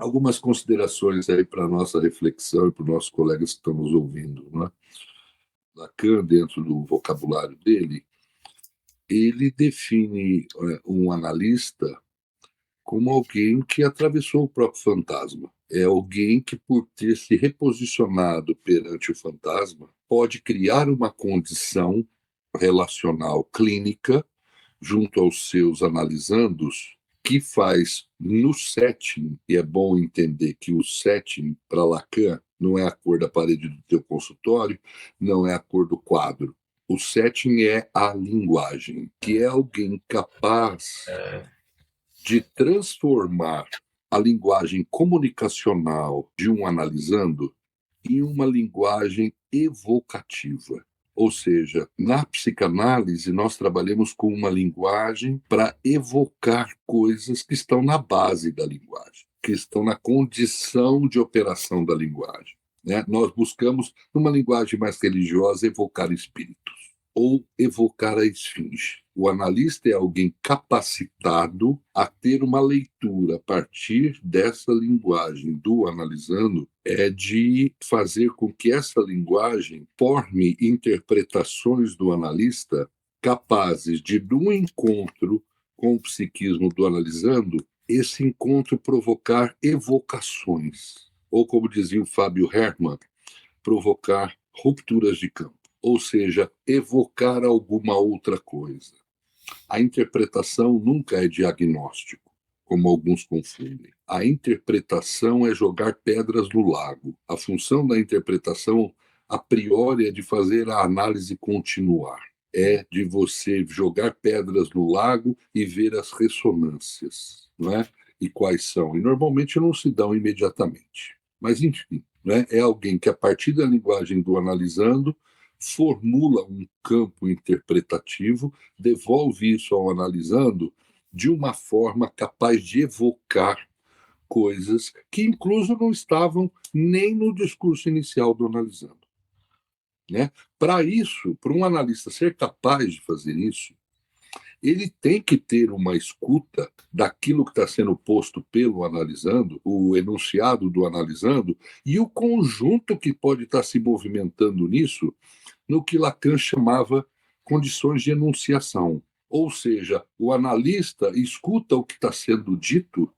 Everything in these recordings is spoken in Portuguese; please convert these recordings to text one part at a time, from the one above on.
algumas considerações aí para a nossa reflexão e para os nossos colegas que estão nos ouvindo. Né? Lacan, dentro do vocabulário dele, ele define um analista como alguém que atravessou o próprio fantasma. É alguém que, por ter se reposicionado perante o fantasma, pode criar uma condição relacional clínica junto aos seus analisandos que faz no setting, e é bom entender que o setting para Lacan não é a cor da parede do teu consultório, não é a cor do quadro. O setting é a linguagem, que é alguém capaz de transformar a linguagem comunicacional de um analisando em uma linguagem evocativa. Ou seja, na psicanálise, nós trabalhamos com uma linguagem para evocar coisas que estão na base da linguagem, que estão na condição de operação da linguagem. Né? Nós buscamos, numa linguagem mais religiosa, evocar espíritos ou evocar a esfinge. O analista é alguém capacitado a ter uma leitura a partir dessa linguagem do analisando, é de fazer com que essa linguagem forme interpretações do analista capazes de, num encontro com o psiquismo do analisando, esse encontro provocar evocações, ou como dizia o Fábio Herrmann, provocar rupturas de campo, ou seja, evocar alguma outra coisa. A interpretação nunca é diagnóstico, como alguns confundem. A interpretação é jogar pedras no lago. A função da interpretação, a priori, é de fazer a análise continuar. É de você jogar pedras no lago e ver as ressonâncias, não é? E quais são. E normalmente não se dão imediatamente. Mas, enfim, né? É alguém que, a partir da linguagem do analisando, formula um campo interpretativo, devolve isso ao analisando de uma forma capaz de evocar coisas que, incluso, não estavam nem no discurso inicial do analisando. Né? Para isso, para um analista ser capaz de fazer isso, ele tem que ter uma escuta daquilo que está sendo posto pelo analisando, o enunciado do analisando, e o conjunto que pode estar se movimentando nisso, no que Lacan chamava condições de enunciação. Ou seja, o analista escuta o que está sendo dito,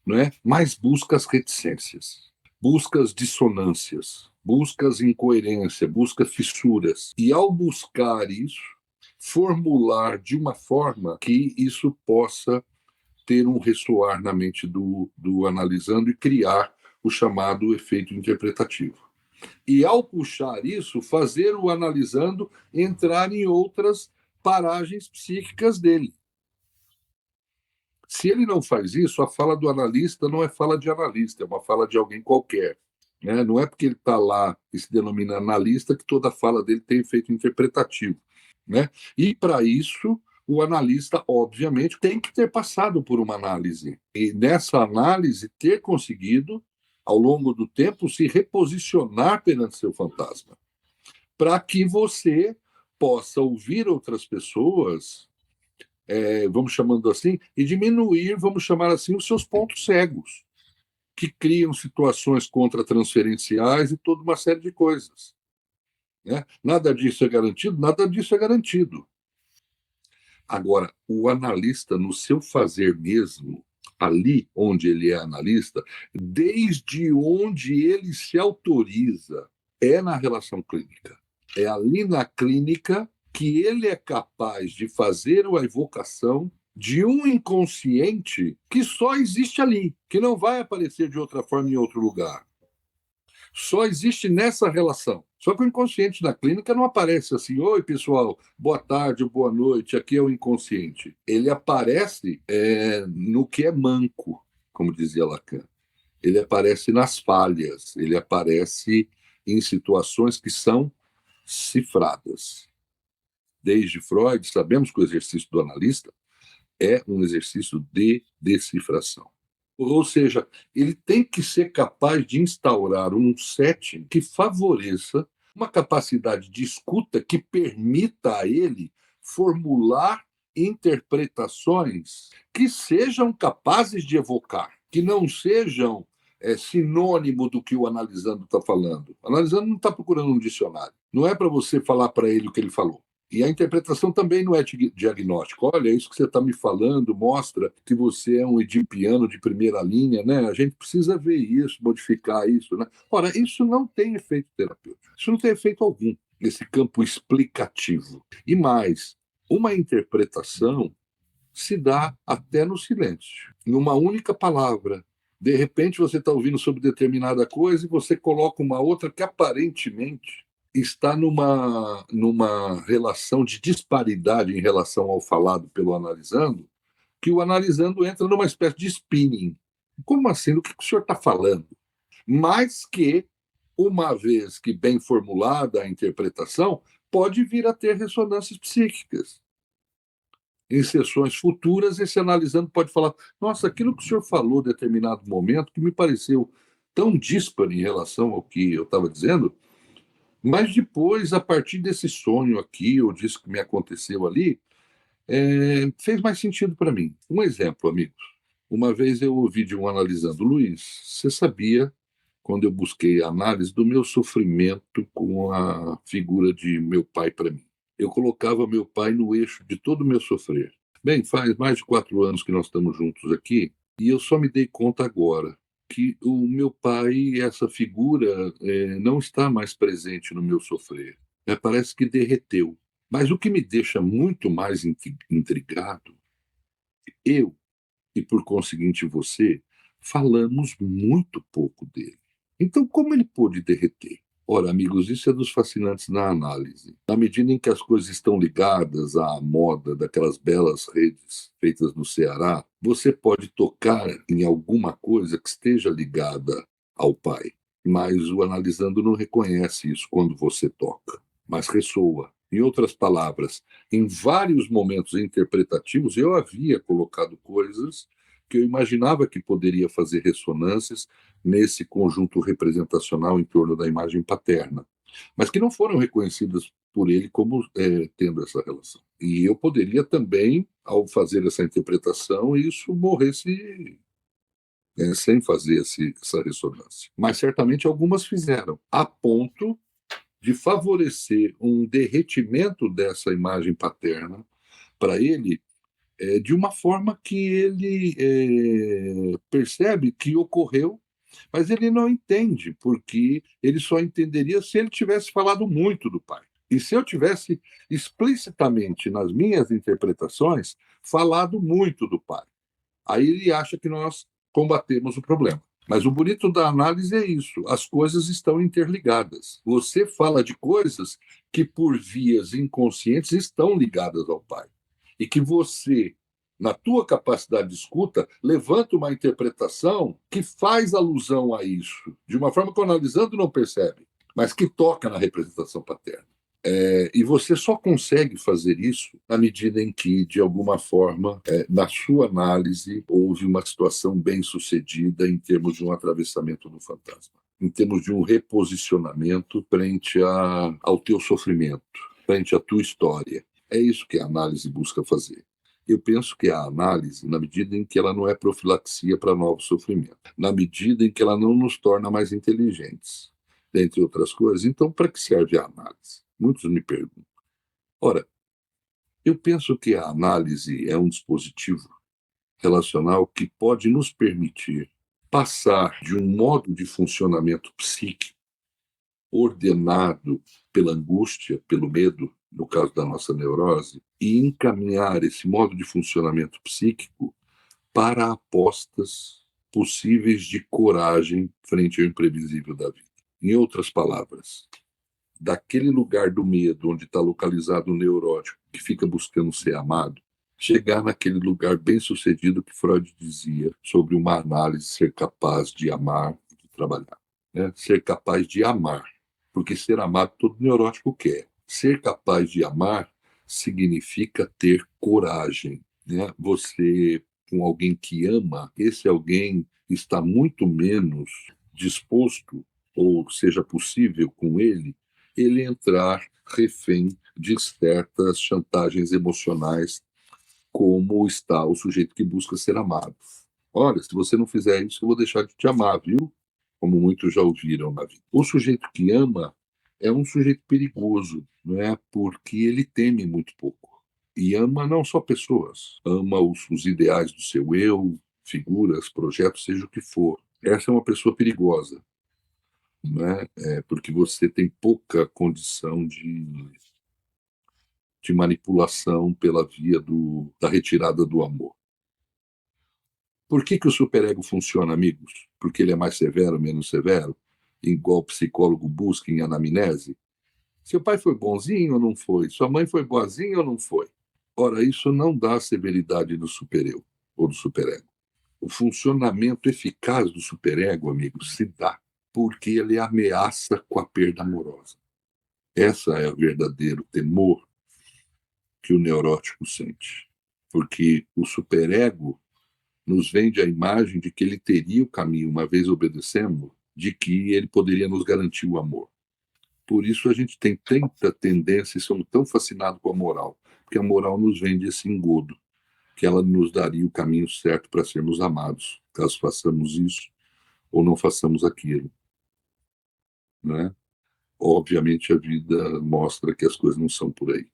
né, mas busca as reticências, busca as dissonâncias, busca as incoerências, busca fissuras. E ao buscar isso, formular de uma forma que isso possa ter um ressoar na mente do analisando e criar o chamado efeito interpretativo. E, ao puxar isso, fazer o analisando entrar em outras paragens psíquicas dele. Se ele não faz isso, a fala do analista não é fala de analista, é uma fala de alguém qualquer. Né? Não é porque ele está lá e se denomina analista que toda fala dele tem efeito interpretativo. Né? E, para isso, o analista, obviamente, tem que ter passado por uma análise. E, nessa análise, ter conseguido, ao longo do tempo, se reposicionar perante seu fantasma, para que você possa ouvir outras pessoas, vamos chamando assim, e diminuir, vamos chamar assim, os seus pontos cegos, que criam situações contratransferenciais e toda uma série de coisas. Né? Nada disso é garantido, nada disso é garantido. Agora, o analista, no seu fazer mesmo, ali onde ele é analista, desde onde ele se autoriza, é na relação clínica. É ali na clínica que ele é capaz de fazer a evocação de um inconsciente que só existe ali, que não vai aparecer de outra forma em outro lugar. Só existe nessa relação. Só que o inconsciente na clínica não aparece assim: oi, pessoal, boa tarde, boa noite, aqui é o inconsciente. Ele aparece no que é manco, como dizia Lacan. Ele aparece nas falhas, ele aparece em situações que são cifradas. Desde Freud, sabemos que o exercício do analista é um exercício de decifração. Ou seja, ele tem que ser capaz de instaurar um setting que favoreça uma capacidade de escuta que permita a ele formular interpretações que sejam capazes de evocar, que não sejam é sinônimo do que o analisando está falando. O analisando não está procurando um dicionário. Não é para você falar para ele o que ele falou. E a interpretação também não é diagnóstico. Olha, isso que você está me falando mostra que você é um edipiano de primeira linha, né? A gente precisa ver isso, modificar isso, né? Ora, isso não tem efeito terapêutico. Isso não tem efeito algum, esse campo explicativo. E mais, uma interpretação se dá até no silêncio, em uma única palavra. De repente você está ouvindo sobre determinada coisa e você coloca uma outra que aparentemente está numa relação de disparidade em relação ao falado pelo analisando, que o analisando entra numa espécie de spinning. Como assim? Do que o senhor está falando? Mas que, uma vez que bem formulada a interpretação, pode vir a ter ressonâncias psíquicas. Em sessões futuras, esse analisando pode falar: nossa, aquilo que o senhor falou em determinado momento, que me pareceu tão díspare em relação ao que eu estava dizendo, mas depois, a partir desse sonho aqui, ou disso que me aconteceu ali, fez mais sentido para mim. Um exemplo, amigos. Uma vez eu ouvi de um analisando: Luiz, você sabia, quando eu busquei a análise do meu sofrimento com a figura de meu pai para mim? Eu colocava meu pai no eixo de todo o meu sofrer. Bem, faz mais de 4 anos que nós estamos juntos aqui, e eu só me dei conta agora que o meu pai, essa figura, não está mais presente no meu sofrer. Parece que derreteu. Mas o que me deixa muito mais intrigado, eu, e por conseguinte você, falamos muito pouco dele. Então, como ele pôde derreter? Ora, amigos, isso é dos fascinantes na análise. Na medida em que as coisas estão ligadas à moda daquelas belas redes feitas no Ceará, você pode tocar em alguma coisa que esteja ligada ao pai. Mas o analisando não reconhece isso quando você toca, mas ressoa. Em outras palavras, em vários momentos interpretativos, eu havia colocado coisas que eu imaginava que poderia fazer ressonâncias nesse conjunto representacional em torno da imagem paterna, mas que não foram reconhecidas por ele como tendo essa relação. E eu poderia também, ao fazer essa interpretação, isso morresse sem fazer essa ressonância. Mas certamente algumas fizeram, a ponto de favorecer um derretimento dessa imagem paterna para ele, de uma forma que ele percebe que ocorreu, mas ele não entende, porque ele só entenderia se ele tivesse falado muito do pai. E se eu tivesse explicitamente, nas minhas interpretações, falado muito do pai. Aí ele acha que nós combatemos o problema. Mas o bonito da análise é isso: as coisas estão interligadas. Você fala de coisas que, por vias inconscientes, estão ligadas ao pai. E que você, na tua capacidade de escuta, levanta uma interpretação que faz alusão a isso, de uma forma que o analisando não percebe, mas que toca na representação paterna. E você só consegue fazer isso na medida em que, de alguma forma, na sua análise, houve uma situação bem sucedida em termos de um atravessamento do fantasma, em termos de um reposicionamento frente ao teu sofrimento, frente à tua história. É isso que a análise busca fazer. Eu penso que a análise, na medida em que ela não é profilaxia para novo sofrimento, na medida em que ela não nos torna mais inteligentes, dentre outras coisas, então para que serve a análise? Muitos me perguntam. Ora, eu penso que a análise é um dispositivo relacional que pode nos permitir passar de um modo de funcionamento psíquico ordenado pela angústia, pelo medo, no caso da nossa neurose, e encaminhar esse modo de funcionamento psíquico para apostas possíveis de coragem frente ao imprevisível da vida. Em outras palavras, daquele lugar do medo onde está localizado o neurótico que fica buscando ser amado, chegar naquele lugar bem sucedido que Freud dizia sobre uma análise ser capaz de amar e de trabalhar. Né? Ser capaz de amar, porque ser amado todo neurótico quer. Ser capaz de amar significa ter coragem. Né? Você, com alguém que ama, esse alguém está muito menos disposto, ou seja possível com ele entrar refém de certas chantagens emocionais, como está o sujeito que busca ser amado. Olha, se você não fizer isso, eu vou deixar de te amar, viu? Como muitos já ouviram na vida. O sujeito que ama é um sujeito perigoso, não é? Porque ele teme muito pouco. E ama não só pessoas, ama os ideais do seu eu, figuras, projetos, seja o que for. Essa é uma pessoa perigosa, né? Porque você tem pouca condição de manipulação pela via da retirada do amor. Por que o superego funciona, amigos? Porque ele é mais severo, menos severo? Igual o psicólogo busca em anamnese? Seu pai foi bonzinho ou não foi? Sua mãe foi boazinha ou não foi? Ora, isso não dá a severidade do supereu ou do superego. O funcionamento eficaz do superego, amigos, se dá porque ele ameaça com a perda amorosa. Essa é o verdadeiro temor que o neurótico sente. Porque o superego nos vende a imagem de que ele teria o caminho, uma vez obedecendo, de que ele poderia nos garantir o amor. Por isso a gente tem tanta tendência e somos tão fascinados com a moral, porque a moral nos vende esse engodo, que ela nos daria o caminho certo para sermos amados, caso façamos isso ou não façamos aquilo, né? Obviamente a vida mostra que as coisas não são por aí.